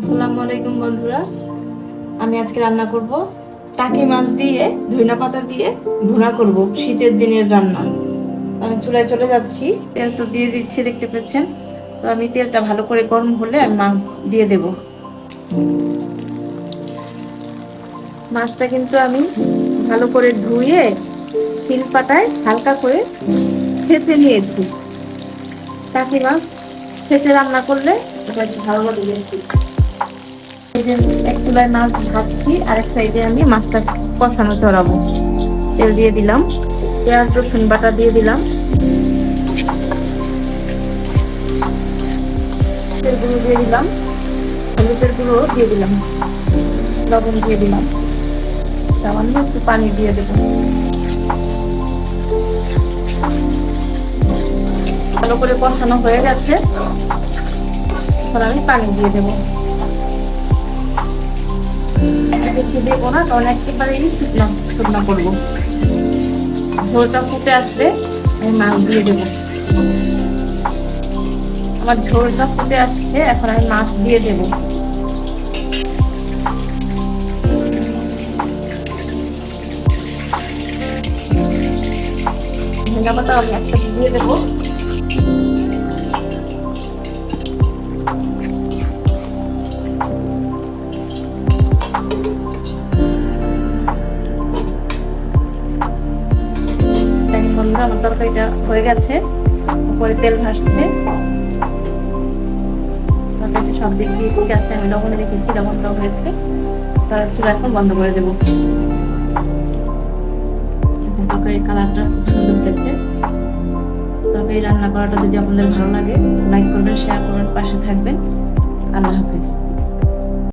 আসসালামু আলাইকুম বন্ধুরা, আমি আজকে রান্না করব টাকি মাছ দিয়ে ধইনা পাতা দিয়ে ভুনা করব। শীতের দিনের রান্না। আমি চুলায় চলে যাচ্ছি, তেল তো দিয়ে দিচ্ছি, দেখতে পাচ্ছেন। তো আমি তেলটা ভালো করে গরম হলে আমি মাছ দিয়ে দেব। মাছটা কিন্তু আমি ভালো করে ধুয়ে শিল পাতায় হালকা করে ছেঁচে নিয়েছি। টাকি মাছ ছেঁচে রান্না করলে এটা ভালো লাগে। এক চুলায় মাছ ভাজছি, আরেক সাইডে আমি মাছটা কষানো চড়াবো। তেল দিয়ে দিলাম, পেঁয়াজ রসুন বাটা দিয়ে দিলাম, তেল গুঁড়ো দিয়ে দিলাম, হলুদের গুঁড়ো দিয়ে দিলাম, লবণ দিয়ে দিলাম, সামান্য একটু পানি দিয়ে দেবো। ভালো করে কষানো হয়ে গেছে, এখন আমি পানি দিয়ে দেবো। বেশি দেবো না, কারণ একেবারেই শুকনো শুকনো করবো। ঝোলটা ফুটে আসলে আমি মাছ দিয়ে দেবো। আমার ঝোলটা ফুটে আসছে, এখন আমি মাছ দিয়ে দেবো। ধনিয়া পাতা আমি একসাথে দিয়ে দেবো। বন্ধুরা, আমার তরকারিটা হয়ে গেছে, উপরে তেল ভাসছে, তরকারিটা সব দিক দিয়ে ঠিক আছে। আমি লবণ রেখেছি, লবণটাও হয়েছে। চুলা এখন বন্ধ করে দেবো। তরকারির কালারটা সুন্দর হয়েছে। তরকারি রান্না করাটা যদি আপনাদের ভালো লাগে, লাইক করবেন, শেয়ার করবেন, পাশে থাকবেন। আল্লাহ হাফেজ।